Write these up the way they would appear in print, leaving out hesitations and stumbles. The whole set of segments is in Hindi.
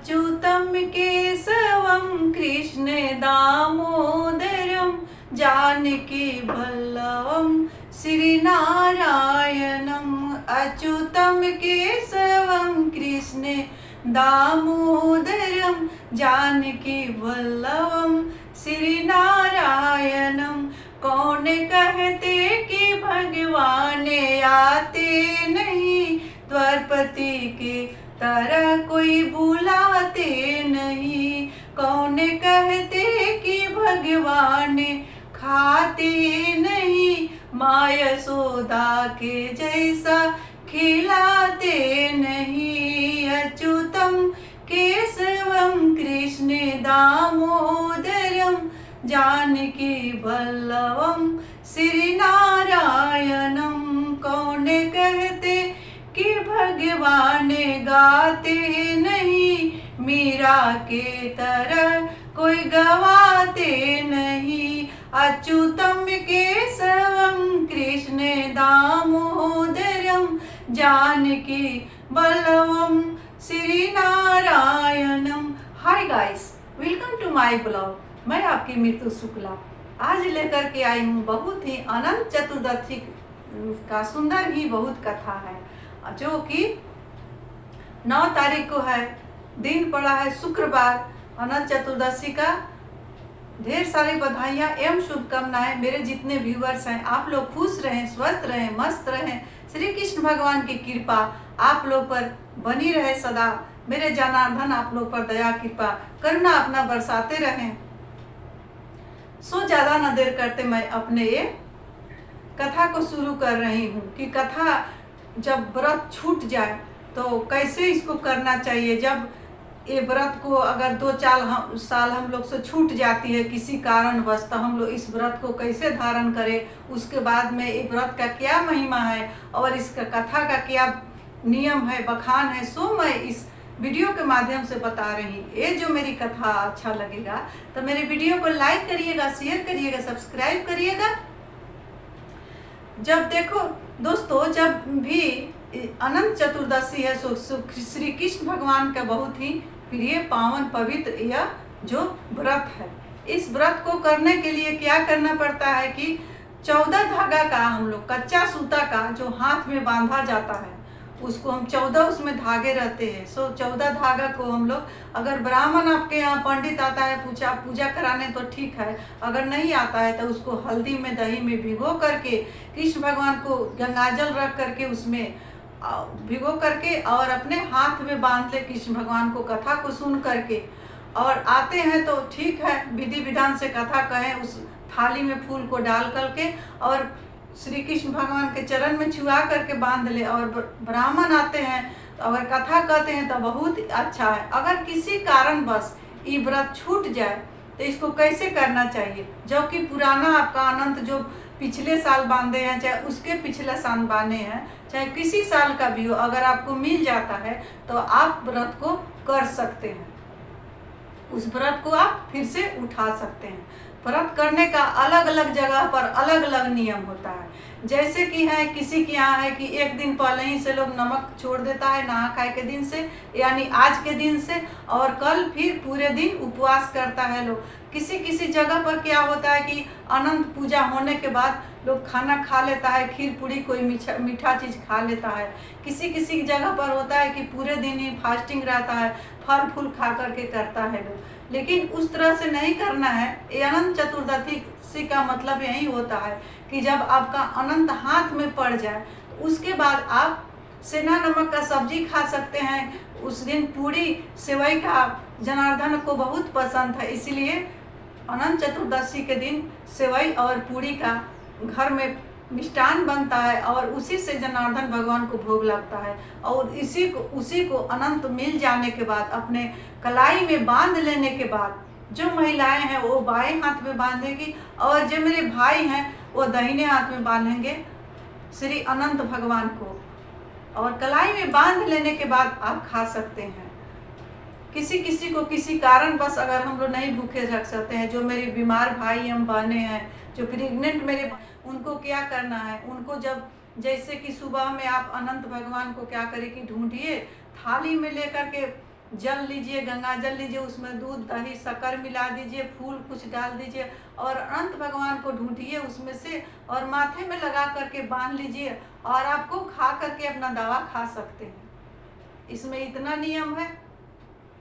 अच्युतं केशवं कृष्ण दामोदरं जानकी वल्लभं श्रीनारायणम्। अच्युतं केशवं कृष्ण दामोदरं जानकी वल्लभं श्रीनारायणं। कौन कहते कि भगवान आते नहीं, द्वारपति के तरह कोई बुलाते नहीं। कौन कहते कि भगवान खाते नहीं, माँ यशोदा के जैसा खिलाते नहीं। अच्युतं केशवं कृष्ण दामोदरं जानकी वल्लभं श्रीनारायणं। कौन कहते कि भगवान गाते नहीं, मीरा के तरह कोई गवाते नहीं। अच्युतं केशवं कृष्ण दामोदरं जानकी वल्लभं श्रीनारायणं। Hi guys, welcome to my blog. मैं आपकी मृत्यु शुक्ला आज लेकर के आई हूँ बहुत ही अनंत चतुर्दशी का सुंदर ही बहुत कथा है, जो कि 9 तारीख को है। दिन पड़ा है शुक्रवार, अनंत चतुर्दशी का। ढेर सारी बधाइयाँ एवं शुभकामनाएं मेरे जितने व्यूअर्स हैं। आप लोग खुश रहें, स्वस्थ रहें, मस्त रहें। श्री कृष्ण भगवान की कृपा आप लोग पर बनी रहे सदा। मेरे जनार्दन आप लोग पर दया कृपा करुणा अपना बरसाते रहें। सो ज़्यादा न देर करते मैं अपने ये कथा को शुरू कर रही हूँ कि कथा जब व्रत छूट जाए तो कैसे इसको करना चाहिए। जब ये व्रत को अगर 2-4 साल हम लोग से छूट जाती है किसी कारणवश, तो हम लोग इस व्रत को कैसे धारण करें, उसके बाद में ये व्रत का क्या महिमा है और इसका कथा का क्या नियम है, बखान है, सो मैं इस वीडियो के माध्यम से बता रही। ये जो मेरी कथा अच्छा लगेगा तो मेरे वीडियो को लाइक करिएगा, शेयर करिएगा, सब्सक्राइब करिएगा। जब देखो दोस्तों, जब भी अनंत चतुर्दशी है सो श्री कृष्ण भगवान का बहुत ही प्रिय पावन पवित्र यह जो व्रत है। इस व्रत को करने के लिए क्या करना पड़ता है कि 14 धागा का, हम लोग कच्चा सूता का जो हाथ में बांधा जाता है उसको हम 14 उसमें धागे रहते हैं। सो 14 धागा को हम लोग, अगर ब्राह्मण आपके यहाँ पंडित आता है पूजा कराने तो ठीक है, अगर नहीं आता है तो उसको हल्दी में दही में भिगो करके कृष्ण भगवान को गंगाजल रख करके उसमें भिगो करके और अपने हाथ में बांध ले कृष्ण भगवान को, कथा को सुन करके। और आते हैं तो ठीक है, विधि विधान से कथा कहें, उस थाली में फूल को डाल करके और श्री कृष्ण भगवान के चरण में छुआ करके बांध ले। और ब्राह्मण आते हैं तो अगर कथा कहते हैं तो बहुत अच्छा है। अगर किसी कारणवश ये व्रत छूट जाए तो इसको कैसे करना चाहिए, जो कि पुराना आपका अनंत जो पिछले साल बांधे हैं, चाहे उसके पिछले साल बांधे हैं, चाहे किसी साल का भी हो, अगर आपको मिल जाता है तो आप व्रत को कर सकते हैं। उस व्रत को आप फिर से उठा सकते हैं। व्रत करने का अलग अलग जगह पर अलग अलग नियम होता है। जैसे कि है किसी के यहाँ है कि एक दिन पहले ही से लोग नमक छोड़ देता है नहा खाए के दिन से, यानी आज के दिन से, और कल फिर पूरे दिन उपवास करता है लोग। किसी किसी जगह पर क्या होता है कि अनंत पूजा होने के बाद लोग खाना खा लेता है, खीर पूड़ी कोई मीठा चीज़ खा लेता है। किसी किसी जगह पर होता है कि पूरे दिन ही फास्टिंग रहता है, फल फूल खा करके करता है लोग। लेकिन उस तरह से नहीं करना है। ये अनंत चतुर्दशी का मतलब यही होता है कि जब आपका अनंत हाथ में पड़ जाए उसके बाद आप सेना नमक का सब्जी खा सकते हैं। उस दिन पूरी सेवई का जनार्दन को बहुत पसंद है, इसीलिए अनंत चतुर्दशी के दिन सेवई और पूरी का घर में मिष्ठान बनता है और उसी से जनार्दन भगवान को भोग लगता है। और उसी को अनंत मिल जाने के बाद अपने कलाई में बांध लेने के बाद जो महिलाएं हैं वो बाएं हाथ में बांधेगी और जो मेरे भाई हैं वो दाहिने हाथ में बांधेंगे श्री अनंत भगवान को। और कलाई में बांध लेने के बाद आप खा सकते हैं। किसी किसी को किसी कारण बस अगर हम लोग नहीं भूखे रख सकते हैं, जो मेरे बीमार भाई हम बहने हैं, जो प्रेग्नेंट मेरे, उनको क्या करना है, उनको जब जैसे कि सुबह में आप अनंत भगवान को क्या करें कि ढूंढिए, थाली में लेकर के जल लीजिए, गंगा जल लीजिए, उसमें दूध दही शक्कर मिला दीजिए, फूल कुछ डाल दीजिए और अनंत भगवान को ढूंढिए उसमें से और माथे में लगा करके बांध लीजिए और आपको खा करके अपना दवा खा सकते हैं। इसमें इतना नियम है,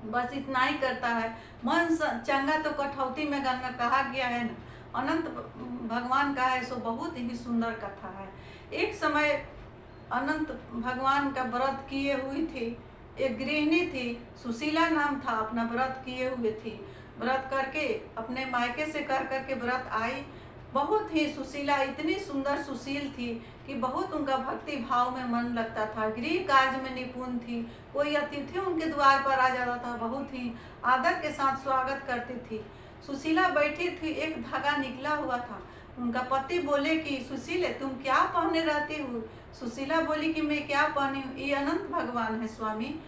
बस इतना ही करता है। मन चंगा तो कठौती में गंगा कहा गया है ना, अनंत भगवान का है, सो बहुत ही सुंदर कथा है। एक समय अनंत भगवान का व्रत किए हुई थी, एक गृहिणी थी, सुशीला नाम था, अपना व्रत किए हुए थी। व्रत करके अपने मायके से कर करके व्रत आई। बहुत ही सुशीला इतनी सुंदर सुशील थी कि बहुत उनका भक्ति भाव में मन लगता था। गृह कार्य में निपुण थी। कोई अतिथि उनके द्वार पर आ जाता था, बहुत ही आदर के साथ स्वागत करती थी। सुशीला बैठी थी, एक धागा निकला हुआ था। उनका पति बोले कि सुशीले तुम क्या पहने रहती हो? सुशीला बोली कि मैं क्या पहनी हूँ, ये अनंत भगवान है स्वामी।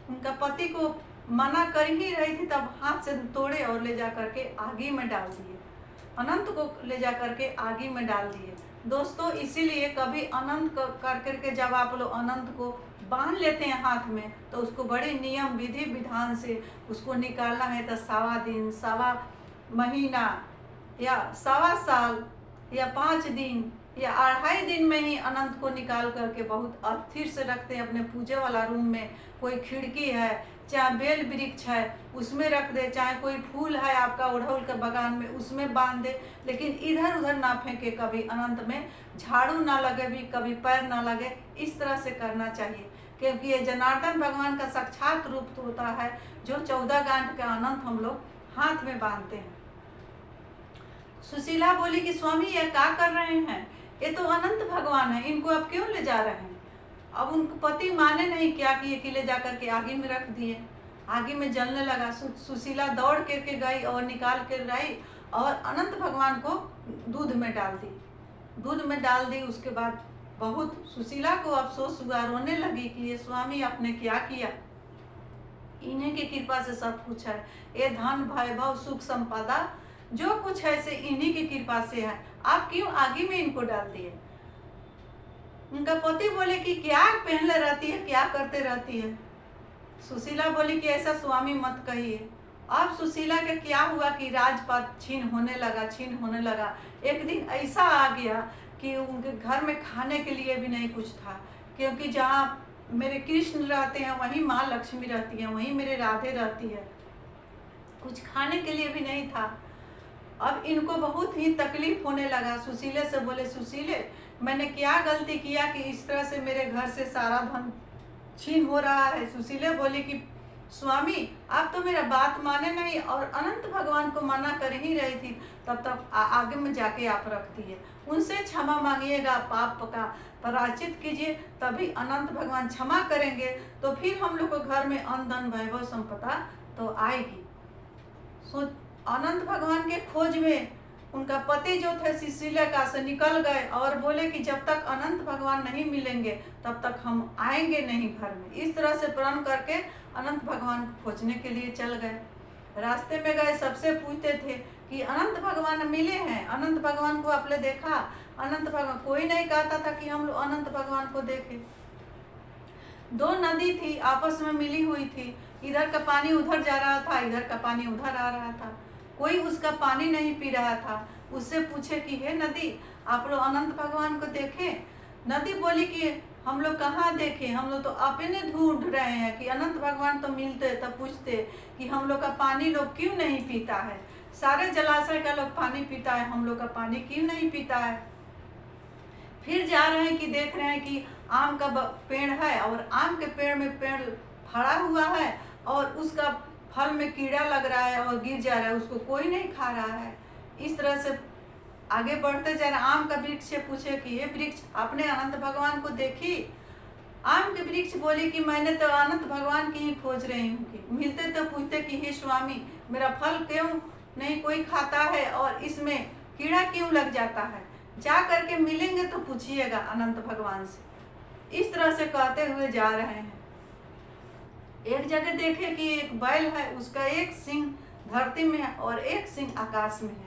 उनका पति को मना कर ही रही थी, तब हाथ से तोड़े और ले जा करके आगी में डाल दिए। अनंत को ले जा करके आगी में डाल दिए। दोस्तों, इसीलिए कभी अनंत कर करके जब आप लोग अनंत को बांध लेते हैं हाथ में, तो उसको बड़े नियम विधि विधान से उसको निकालना है। तो 1.25 दिन, 1.25 महीना या 1.25 साल या 5 दिन या 2.5 दिन में ही अनंत को निकाल करके बहुत अस्थिर से रखते हैं अपने पूजे वाला रूम में। कोई खिड़की है, चाहे बेल वृक्ष है, उसमें रख दे, चाहे कोई फूल है आपका ओढ़ौल के बगान में, उसमें बांध दे, लेकिन इधर उधर ना फेंके। कभी अनंत में झाड़ू ना लगे, भी कभी पैर ना लगे, इस तरह से करना चाहिए, क्योंकि ये जनार्दन भगवान का साक्षात रूप होता है, जो 14 गांठ का अनंत हम लोग हाथ में बांधते हैं। सुशीला बोली कि स्वामी ये क्या कर रहे हैं? ये तो अनंत भगवान है, इनको आप क्यों ले जा रहे हैं? अब उनको पति माने नहीं, क्या किए कि ले जाकर के आगे में रख दिए। आगे में जलने लगा। सुशीला दौड़ करके गई और निकाल कर लाई और अनंत भगवान को दूध में डाल दी। दूध में डाल दी, उसके बाद बहुत सुशीला को अफसोस हुआ, रोने लगी कि ये स्वामी आपने क्या किया। इन्हीं की कृपा से सब कुछ है, ये धन वैभव सुख संपदा जो कुछ है से इन्हीं की कृपा से है, आप क्यों आगे में इनको डाल दिए? उनका पति बोले कि क्या पहले रहती है, क्या करते रहती है? सुशीला बोली कि ऐसा स्वामी मत कहिए। अब सुशीला का क्या हुआ कि राजपाट छीन होने लगा। एक दिन ऐसा आ गया कि उनके घर में खाने के लिए भी नहीं कुछ था, क्योंकि जहाँ मेरे कृष्ण रहते हैं वहीं माँ लक्ष्मी रहती है, वहीं मेरे राधे रहती है, कुछ खाने के लिए भी नहीं था। अब इनको बहुत ही तकलीफ होने लगा। सुशीले से बोले, सुशीले मैंने क्या गलती किया कि इस तरह से मेरे घर से सारा धन छीन हो रहा है? सुशीले बोली कि स्वामी आप तो मेरा बात माने नहीं और अनंत भगवान को मना कर ही रही थी, तब तक आगे में जाके आप रखती है। उनसे क्षमा मांगिएगा, पाप का प्रायश्चित कीजिए, तभी अनंत भगवान क्षमा करेंगे, तो फिर हम लोग को घर में अन्न धन वैभव संपदा तो आएगी। अनंत भगवान के खोज में उनका पति जो थे सुशीला का से निकल गए और बोले कि जब तक अनंत भगवान नहीं मिलेंगे तब तक हम आएंगे नहीं घर में। इस तरह से प्रण करके अनंत भगवान को खोजने के लिए चल गए। रास्ते में गए, सबसे पूछते थे कि अनंत भगवान मिले हैं, अनंत भगवान को आपने देखा? अनंत भगवान कोई नहीं कहता था कि हम लोग अनंत भगवान को देखें। 2 नदी थी, आपस में मिली हुई थी, इधर का पानी उधर जा रहा था, इधर का पानी उधर आ रहा था, कोई उसका पानी नहीं पी रहा था। उससे पूछे कि हे नदी, आप लोग अनंत भगवान को देखे? नदी बोली कि हम लोग कहाँ देखे, हम लोग तो अपने ढूंढ रहे हैं कि अनंत भगवान तो मिलते तब पूछते कि हम लोग का पानी लोग क्यों नहीं पीता है? सारे जलाशय का लोग पानी पीता है, हम लोग का पानी क्यों नहीं पीता है? फिर जा रहे हैं कि देख रहे हैं कि आम का पेड़ है और आम के पेड़ में पेड़ फड़ा हुआ है और उसका फल में कीड़ा लग रहा है और गिर जा रहा है, उसको कोई नहीं खा रहा है। इस तरह से आगे बढ़ते जा रहे। आम का वृक्ष से पूछे कि ये वृक्ष आपने अनंत भगवान को देखी? आम के वृक्ष बोले कि मैंने तो अनंत भगवान की ही खोज रही हूँ कि मिलते तो पूछते कि हे स्वामी मेरा फल क्यों नहीं कोई खाता है और इसमें कीड़ा क्यों लग जाता है? जा करके मिलेंगे तो पूछिएगा अनंत भगवान से। इस तरह से कहते हुए जा रहे हैं। एक जगह देखे कि एक बैल है, उसका एक सिंग धरती में है और एक सिंग आकाश में है।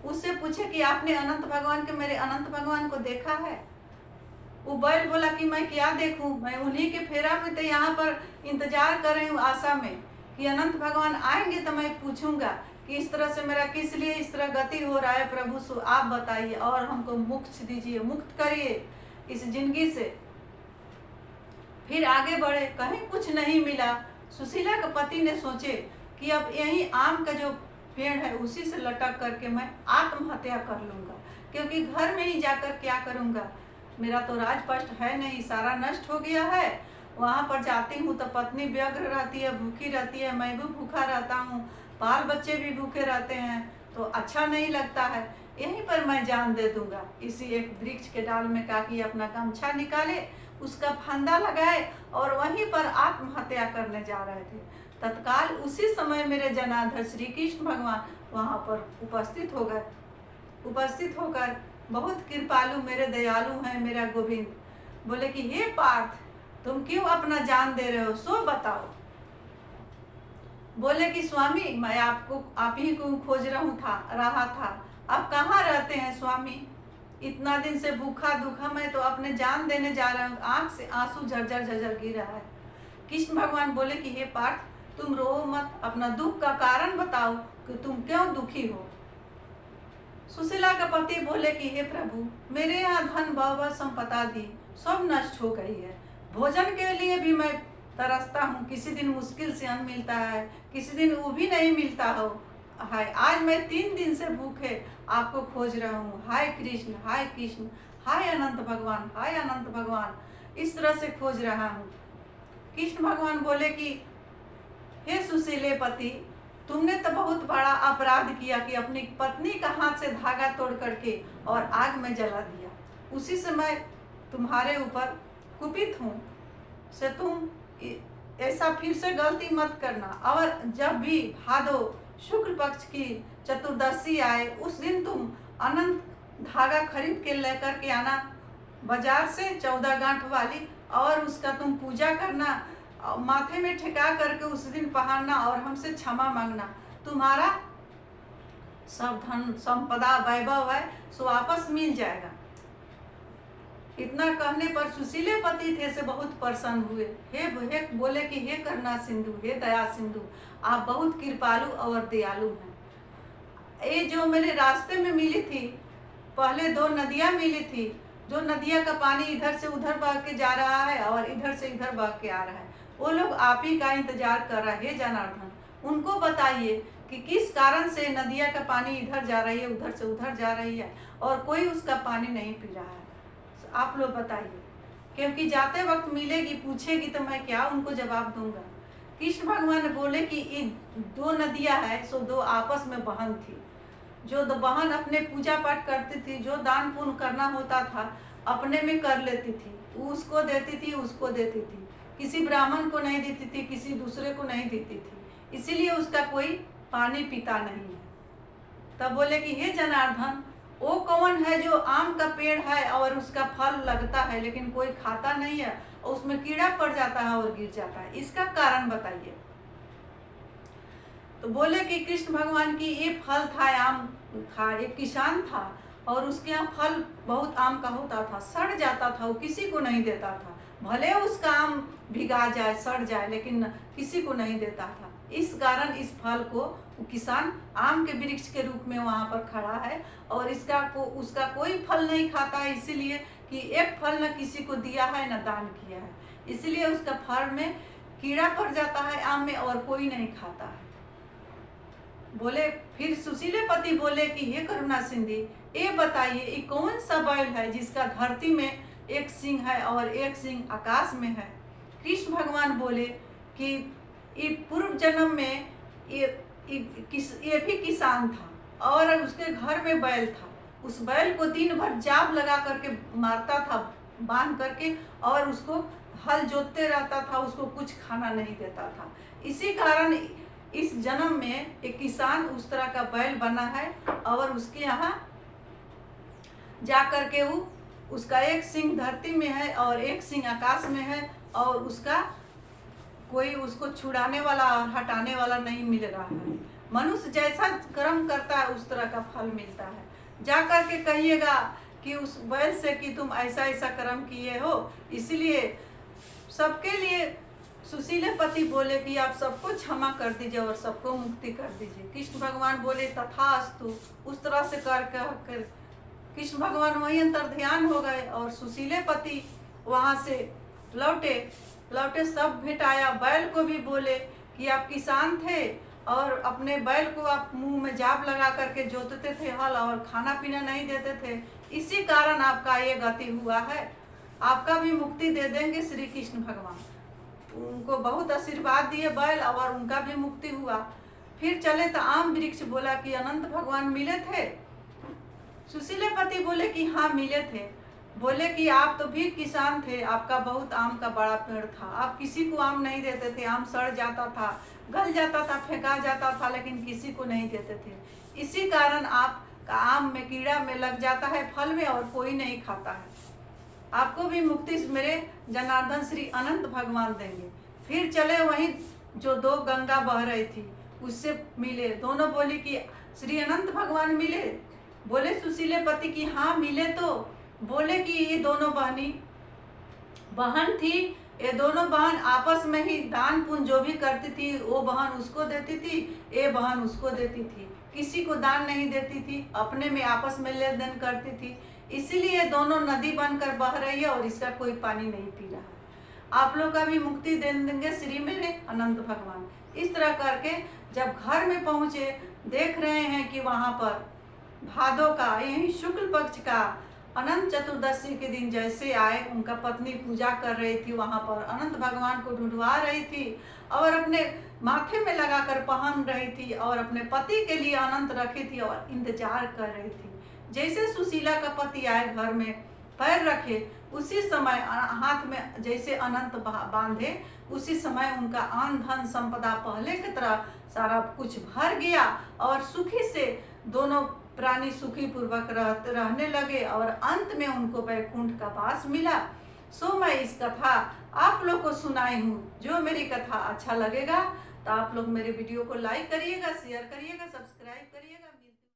उससे पूछे कि आपने अनंत भगवान के मेरे अनंत भगवान को देखा है? वो बैल बोला कि मैं क्या देखूं, मैं उन्हीं के फेरा में तो यहाँ पर इंतजार कर रही हूँ आशा में कि अनंत भगवान आएंगे तो मैं पूछूंगा कि इस तरह से मेरा किस लिए इस तरह गति हो रहा है प्रभु, सो आप बताइए और हमको मुक्त दीजिए, मुक्त करिए इस जिंदगी से। फिर आगे बढ़े, कहीं कुछ नहीं मिला। सुशीला के पति ने सोचे कि अब यही आम का जो पेड़ है उसी से लटक करके मैं आत्महत्या कर लूंगा, क्योंकि घर में ही जाकर क्या करूंगा, मेरा तो राजपट है नहीं, सारा नष्ट हो गया है। वहां पर जाती हूँ तो पत्नी व्यग्र रहती है, भूखी रहती है, मैं भी भूखा रहता हूँ, बाल बच्चे भी भूखे रहते हैं, तो अच्छा नहीं लगता है। यहीं पर मैं जान दे दूंगा। इसी एक वृक्ष के डाल में काकी अपना गमछा निकाले, उसका फंदा लगाए और वहीं पर आत्महत्या करने जा रहे थे। तत्काल उसी समय मेरे जनार्दन श्री कृष्ण भगवान वहां पर उपस्थित हो गए। उपस्थित होकर, बहुत कृपालु मेरे दयालु हैं मेरा गोविंद, बोले कि हे पार्थ, तुम क्यों अपना जान दे रहे हो, सो बताओ। बोले कि स्वामी, मैं आप ही को खोज रहा था। आप कहाँ रहते हैं स्वामी? इतना दिन से भूखा दुखा मैं तो अपने जान देने जा रहा हूँ। आंख से आंसू झरझर झरझर गिर रहा है। कृष्ण भगवान बोले कि हे पार्थ, तुम रो मत, अपना दुख का कारण बताओ कि तुम क्यों दुखी हो। सुशीला का पति बोले कि हे प्रभु, मेरे यहाँ धन भाव संपदा दी सब नष्ट हो गई है। भोजन के लिए भी मैं तरसता हूँ, किसी दिन मुश्किल से अन्न मिलता है, किसी दिन वो भी नहीं मिलता हो है। आज मैं 3 दिन से भूखे आपको खोज रहा हूँ। हाय कृष्ण, हाय कृष्ण, हाय अनंत भगवान, हाय अनंत भगवान, इस तरह से खोज रहा हूँ। कृष्ण भगवान बोले कि हे सुशीले पति, तुमने तो बहुत बड़ा अपराध किया कि अपनी पत्नी का हाथ से धागा तोड़ करके और आग में जला दिया। उसी से मैं तुम्हारे ऊपर कुपित हूँ, से तुम ऐसा फिर से गलती मत करना। और जब भी भादो शुक्ल पक्ष की चतुर्दशी आए, उस दिन तुम अनंत धागा खरीद के लेकर के आना बाजार से, 14 गांठ वाली, और उसका तुम पूजा करना, माथे में ठेका करके उस दिन पहनना और हमसे क्षमा मांगना। तुम्हारा सब धन संपदा वैभव है सो वापस मिल जाएगा। इतना कहने पर सुशीले पति थे से बहुत प्रसन्न हुए। हे बोले कि हे करुणा सिंधु, हे दया सिंधु, आप बहुत कृपालु और दयालु हैं। ये जो मेरे रास्ते में मिली थी, पहले 2 नदियां मिली थी, जो नदियां का पानी इधर से उधर बह के जा रहा है और इधर से इधर बह के आ रहा है, वो लोग आप ही का इंतजार कर रहे हैं जनार्दन। उनको बताइए कि किस कारण से नदियां का पानी इधर जा रही है, उधर से उधर जा रही है और कोई उसका पानी नहीं पी रहा है। आप लोग बताइए, क्योंकि जाते वक्त मिलेगी, पूछेगी तो मैं क्या उनको जवाब दूंगा। कृष्ण भगवान बोले कि ये 2 नदियां है सो 2 आपस में बहन थी। जो बहन अपने पूजा पाठ करती थी, जो दान पुण्य करना होता था अपने में कर लेती थी, उसको देती थी, उसको देती थी, किसी ब्राह्मण को नहीं देती थी, किसी दूसरे को नहीं देती थी, इसीलिए उसका कोई पानी पीता नहीं है। तब बोले कि हे जनार्दन, वो कौन है जो आम का पेड़ है और उसका फल लगता है लेकिन कोई खाता नहीं है और उसमें कीड़ा पड़ जाता है और गिर जाता है, इसका कारण बताइए। तो बोले कि कृष्ण भगवान की ये फल था, आम था, एक किसान था और उसके यहाँ फल बहुत आम का होता था, सड़ जाता था, वो किसी को नहीं देता था, भले उसका आम भिगा जाए, सड़ जाए, लेकिन किसी को नहीं देता था। इस कारण इस फल को किसान आम के वृक्ष के रूप में वहाँ पर खड़ा है और उसका कोई फल नहीं खाता है, इसीलिए कि एक फल न किसी को दिया है न दान किया है, इसलिए उसका फल में कीड़ा पड़ जाता है आम में और कोई नहीं खाता है। बोले फिर सुशीले पति बोले कि हे करुणा सिंधु, ये बताइए ये कौन सा बैल है जिसका धरती में एक सिंह है और एक सिंह आकाश में है। कृष्ण भगवान बोले कि ये पूर्व जन्म में ये भी किसान था और उसके घर में बैल था। उस बैल को दिन भर जाप लगा करके मारता था, बांध करके, और उसको हल जोतते रहता था, उसको कुछ खाना नहीं देता था। इसी कारण इस जन्म में एक किसान उस तरह का बैल बना है और उसके यहाँ जा करके उसका एक सिंह धरती में है और एक सिंह आकाश में है और उसका कोई उसको छुड़ाने वाला और हटाने वाला नहीं मिल रहा है। मनुष्य जैसा कर्म करता है उस तरह का फल मिलता है। जा करके कहिएगा कि उस बैल से कि तुम ऐसा ऐसा कर्म किए हो, इसलिए सबके लिए सुशीले पति बोले कि आप सबको क्षमा कर दीजिए और सबको मुक्ति कर दीजिए। कृष्ण भगवान बोले तथास्तु। उस तरह से कर कृष्ण भगवान वहीं अंतर ध्यान हो गए और सुशीले पति वहाँ से लौटे सब भेटाया। बैल को भी बोले कि आप किसान थे और अपने बैल को आप मुंह में जाप लगा करके जोतते थे हल और खाना पीना नहीं देते थे, इसी कारण आपका ये गति हुआ है, आपका भी मुक्ति दे देंगे श्री कृष्ण भगवान। उनको बहुत आशीर्वाद दिए बैल और उनका भी मुक्ति हुआ। फिर चले तो आम वृक्ष बोला कि अनंत भगवान मिले थे। सुशीले पति बोले कि हाँ मिले थे। बोले कि आप तो भी किसान थे, आपका बहुत आम का बड़ा पेड़ था, आप किसी को आम नहीं देते थे, आम सड़ जाता था, गल जाता था, फेंका जाता था, लेकिन किसी को नहीं देते थे, इसी कारण आपका आम में कीड़ा में लग जाता है फल में और कोई नहीं खाता है। आपको भी मुक्ति मेरे जनार्दन श्री अनंत भगवान देंगे। फिर चले वहीं जो दो गंगा बह रही थी उससे मिले। दोनों बोली कि श्री अनंत भगवान मिले। बोले सुशीले पति कि हाँ मिले। तो बोले कि ये दोनों बहन थी, ये दोनों बहन आपस में ही दान पुण्य जो भी करती थी वो बहन उसको देती थी, ये बहन उसको देती थी, किसी को दान नहीं देती थी, अपने में आपस में लेन देन करती थी। इसीलिए दोनों नदी बनकर बह रही है और इसका कोई पानी नहीं पी रहा है। आप लोग का भी मुक्ति दे देंगे श्री मेरे अनंत भगवान। इस तरह करके जब घर में पहुँचे देख रहे हैं कि वहाँ पर भादों का यही शुक्ल पक्ष का अनंत चतुर्दशी के दिन जैसे आए, उनका पत्नी पूजा कर रही थी, वहाँ पर अनंत भगवान को ढूंढवा रही थी और अपने माथे में लगाकर पहन रही थी और अपने पति के लिए अनंत रखी थी और इंतजार कर रही थी। जैसे सुशीला का पति आए घर में पैर रखे, उसी समय हाथ में जैसे अनंत बांधे, उसी समय उनका आन धन संपदा पहले की तरह सारा कुछ भर गया और सुखी से दोनों प्राणी सुखी पूर्वक रहने लगे और अंत में उनको वैकुंठ का वास मिला। सो मैं इस कथा आप लोग को सुनाई हूँ। जो मेरी कथा अच्छा लगेगा तो आप लोग मेरे वीडियो को लाइक करिएगा, शेयर करिएगा, सब्सक्राइब करिएगा।